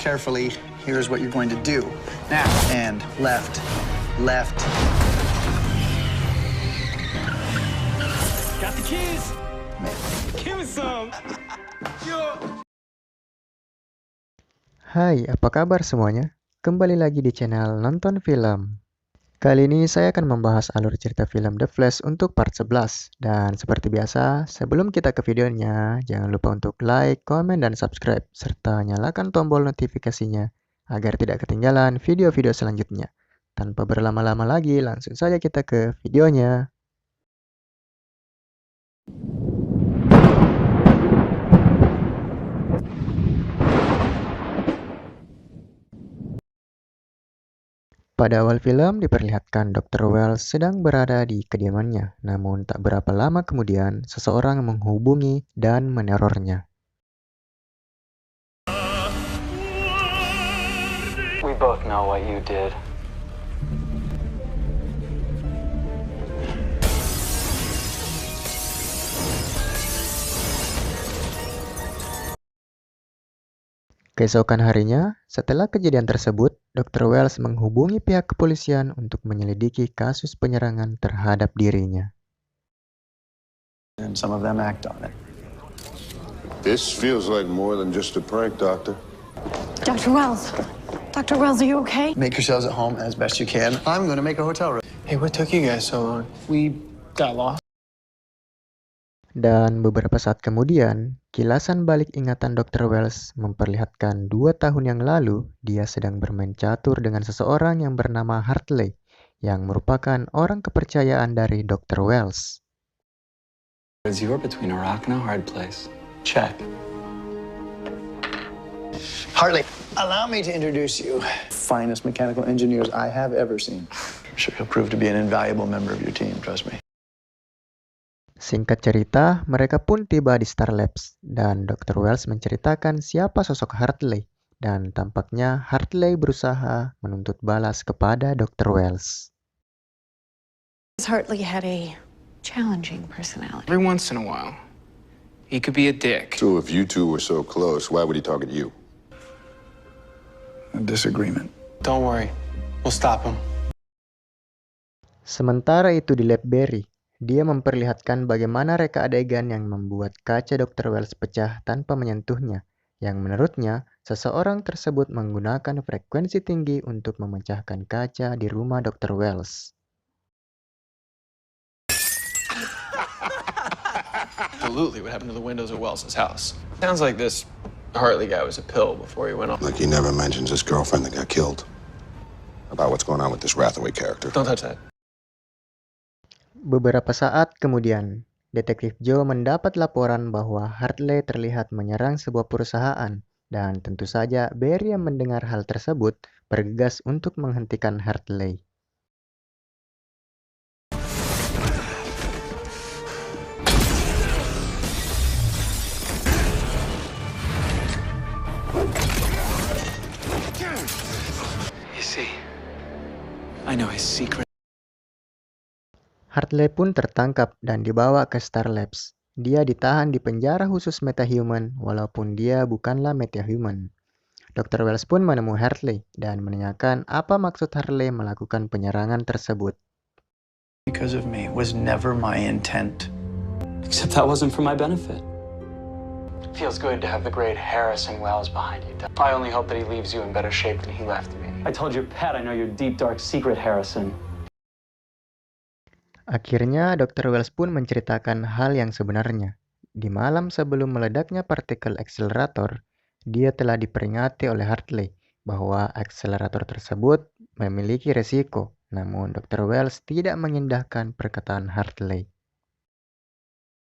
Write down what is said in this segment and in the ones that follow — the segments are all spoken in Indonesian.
carefully, here's what you're going to do. Now, and left, left. Got the keys. Give me some. Yo. Hai, apa kabar semuanya? Kembali lagi di channel Nonton Film. Kali ini saya akan membahas alur cerita film The Flash untuk part 11. Dan seperti biasa, sebelum kita ke videonya, jangan lupa untuk like, komen, dan subscribe, serta nyalakan tombol notifikasinya agar tidak ketinggalan video-video selanjutnya. Tanpa berlama-lama lagi, langsung saja kita ke videonya. Pada awal film diperlihatkan Dr. Wells sedang berada di kediamannya, namun tak berapa lama kemudian seseorang menghubungi dan menerornya. We both know what you did. Keesokan harinya, setelah kejadian tersebut, Dr. Wells menghubungi pihak kepolisian untuk menyelidiki kasus penyerangan terhadap dirinya. And some of them act on it. This feels like more than just a prank, Doctor. Dr. Wells. Dr. Wells, are you okay? Make yourselves at home as best you can. I'm going to make a hotel room. Hey, what took you guys so long? We got lost. Dan beberapa saat kemudian, kilasan balik ingatan Dr. Wells memperlihatkan 2 tahun yang lalu dia sedang bermain catur dengan seseorang yang bernama Hartley, yang merupakan orang kepercayaan dari Dr. Wells. You're between a rock and a hard place. Check. Hartley, allow me to introduce you. Finest mechanical engineers I have ever seen. I'm sure he'll prove to be an invaluable member of your team, trust me. Singkat cerita, mereka pun tiba di Star Labs, dan Dr. Wells menceritakan siapa sosok Hartley, dan tampaknya Hartley berusaha menuntut balas kepada Dr. Wells. Hartley had a challenging personality. Every once in a while, he could be a dick. So if you two were so close, why would he target you? A disagreement. Don't worry, we'll stop him. Sementara itu di lab Barry, dia memperlihatkan bagaimana reka adegan yang membuat kaca Dr. Wells pecah tanpa menyentuhnya, yang menurutnya seseorang tersebut menggunakan frekuensi tinggi untuk memecahkan kaca di rumah Dr. Wells. Absolutely, what happened to the windows at Wells's house? Sounds like this Hartley guy was a pill before he went off. Like he never mentions his girlfriend that got killed. About what's going on with this Rathaway character. Don't touch that. Beberapa saat kemudian, Detektif Joe mendapat laporan bahwa Hartley terlihat menyerang sebuah perusahaan, dan tentu saja Barry yang mendengar hal tersebut bergegas untuk menghentikan Hartley. You see, I know his secret. Hartley pun tertangkap dan dibawa ke Star Labs. Dia ditahan di penjara khusus metahuman walaupun dia bukanlah metahuman. Dr. Wells pun menemui Hartley dan menanyakan apa maksud Hartley melakukan penyerangan tersebut. Because of me. It was never my intent. Except that wasn't for my benefit. Feels good to have the great Harrison Wells behind you. I only hope that he leaves you in better shape than he left me. I told your pet I know your deep, dark secret, Harrison. Akhirnya Dr. Wells pun menceritakan hal yang sebenarnya. Di malam sebelum meledaknya partikel akselerator, dia telah diperingati oleh Hartley bahwa akselerator tersebut memiliki resiko. Namun Dr. Wells tidak mengindahkan perkataan Hartley.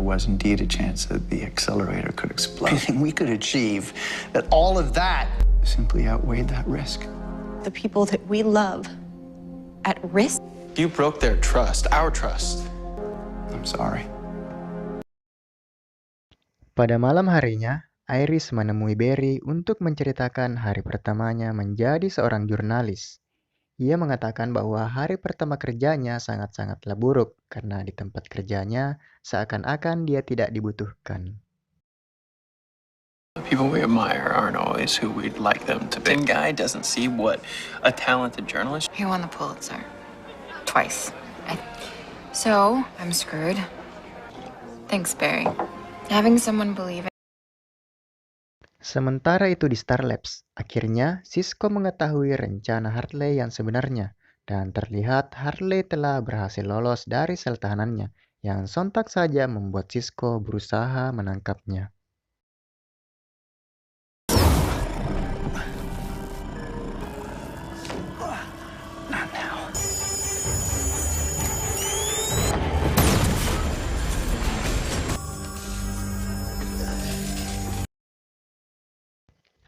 There was indeed a chance that the accelerator could explode. Anything we could achieve, that all of that simply outweighed that risk. The people that we love at risk? You broke their trust, our trust. I'm sorry. Pada malam harinya, Iris menemui Barry untuk menceritakan hari pertamanya menjadi seorang jurnalis. Ia mengatakan bahwa hari pertama kerjanya sangat-sangatlah buruk karena di tempat kerjanya seakan-akan dia tidak dibutuhkan. The people we admire aren't always who we'd like them to be. The guy doesn't see what a talented journalist. He won the Pulitzer. Twice. So, I'm screwed. Thanks, Barry. Having someone believe it. Sementara itu di Star Labs, akhirnya Cisco mengetahui rencana Hartley yang sebenarnya, dan terlihat Hartley telah berhasil lolos dari sel tahanannya, yang sontak saja membuat Cisco berusaha menangkapnya.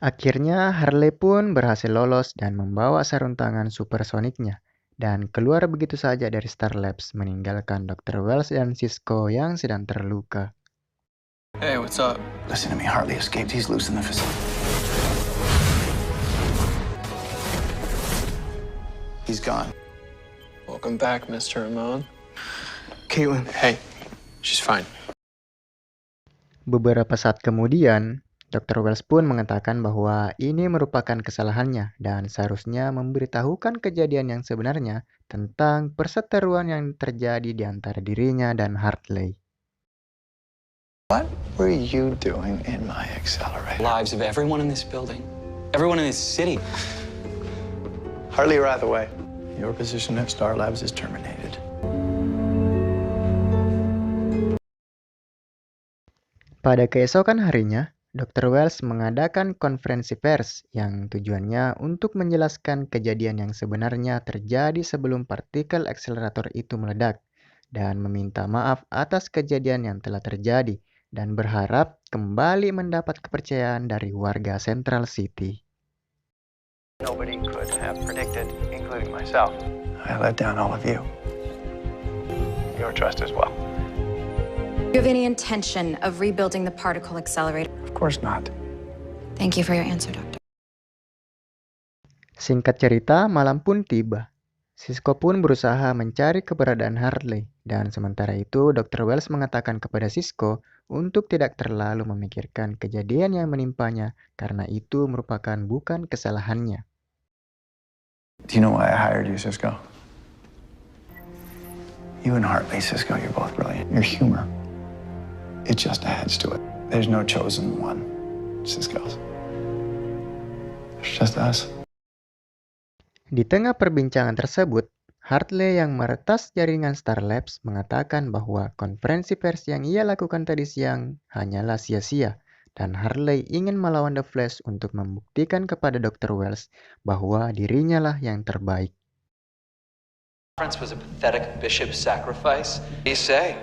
Akhirnya Hartley pun berhasil lolos dan membawa sarung tangan supersoniknya dan keluar begitu saja dari Star Labs meninggalkan Dr. Wells dan Cisco yang sedang terluka. Hey, what's up? Listen to me, Hartley escaped. He's loose in the facility. He's gone. Welcome back, Mr. Ramon. Caitlin, hey, she's fine. Beberapa saat kemudian, Dr. Wells pun mengatakan bahwa ini merupakan kesalahannya dan seharusnya memberitahukan kejadian yang sebenarnya tentang perseteruan yang terjadi di antara dirinya dan Hartley. What were you doing in my accelerator? Lives of everyone in this building, everyone in this city. Hartley, you're out of the way. Your position at Star Labs is terminated. Pada keesokan harinya, Dr. Wells mengadakan konferensi pers yang tujuannya untuk menjelaskan kejadian yang sebenarnya terjadi sebelum partikel akselerator itu meledak dan meminta maaf atas kejadian yang telah terjadi dan berharap kembali mendapat kepercayaan dari warga Central City. Nobody could have predicted, including myself. I let down all of you. Your trust as well. Do you have any intention of rebuilding the particle accelerator? Of course not. Thank you for your answer, Doctor. Singkat cerita, malam pun tiba. Cisco pun berusaha mencari keberadaan Hartley, dan sementara itu Dr. Wells mengatakan kepada Cisco untuk tidak terlalu memikirkan kejadian yang menimpanya karena itu merupakan bukan kesalahannya. Do you know why I hired you, Cisco? You and Hartley, Cisco, you're both brilliant. Your humor, it just adds to it. There's no chosen one, Cisco. It's just us. Di tengah perbincangan tersebut, Hartley yang meretas jaringan Star Labs mengatakan bahwa konferensi pers yang ia lakukan tadi siang hanyalah sia-sia dan Hartley ingin melawan The Flash untuk membuktikan kepada Dr. Wells bahwa dirinya lah yang terbaik. Conference was a pathetic bishop sacrifice. What do you say?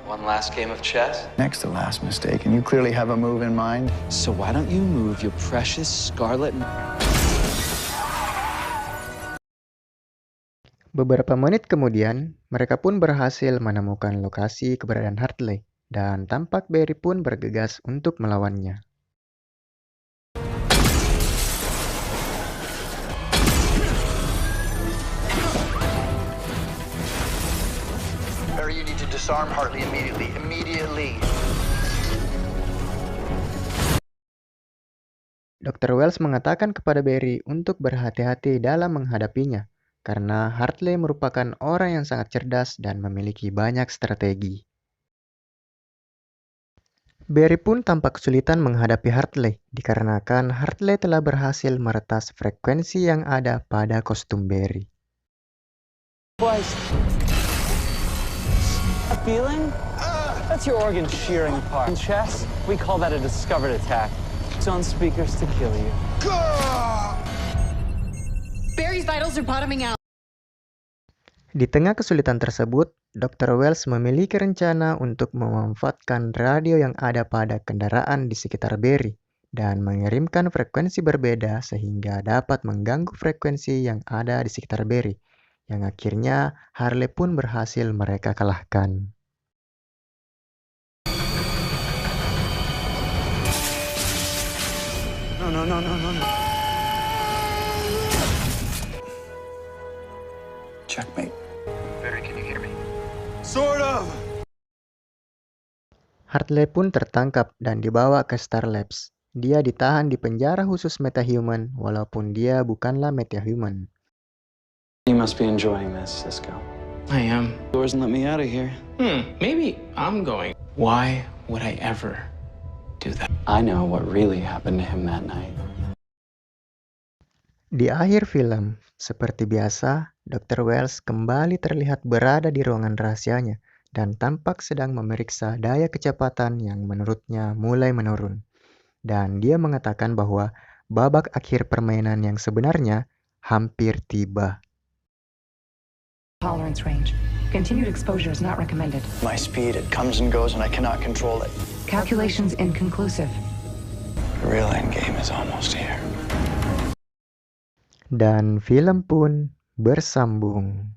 One last game of chess? Next to last mistake, and you clearly have a move in mind. So why don't you move your precious Scarlet... Beberapa menit kemudian, mereka pun berhasil menemukan lokasi keberadaan Hartley, dan tampak Barry pun bergegas untuk melawannya. Barry, you need to disarm Hartley immediately. Immediately. Dr. Wells mengatakan kepada Barry untuk berhati-hati dalam menghadapinya, karena Hartley merupakan orang yang sangat cerdas dan memiliki banyak strategi. Barry pun tampak kesulitan menghadapi Hartley, dikarenakan Hartley telah berhasil meretas frekuensi yang ada pada kostum Barry. A feeling? That's your organs shearing apart. In chess, we call that a discovered attack. It's on speakers to kill you. Barry's vitals are bottoming out. Di tengah kesulitan tersebut, Dr. Wells memiliki rencana untuk memanfaatkan radio yang ada pada kendaraan di sekitar Barry dan mengirimkan frekuensi berbeda sehingga dapat mengganggu frekuensi yang ada di sekitar Barry, yang akhirnya Hartley pun berhasil mereka kalahkan. No. Checkmate. Barry, can you hear me? Sort of. Hartley pun tertangkap dan dibawa ke Star Labs. Dia ditahan di penjara khusus metahuman walaupun dia bukanlah metahuman. You must be enjoying this, Cisco. I am. Doors and let me out of here. Maybe I'm going. Why would I ever do that? I know what really happened to him that night. Di akhir film, seperti biasa, Dr. Wells kembali terlihat berada di ruangan rahasianya dan tampak sedang memeriksa daya kecepatan yang menurutnya mulai menurun. Dan dia mengatakan bahwa babak akhir permainan yang sebenarnya hampir tiba. Tolerance range. Continued exposure is not recommended. My speed, it comes and goes and I cannot control it. Calculations inconclusive. The real end game is almost here. Dan film pun bersambung.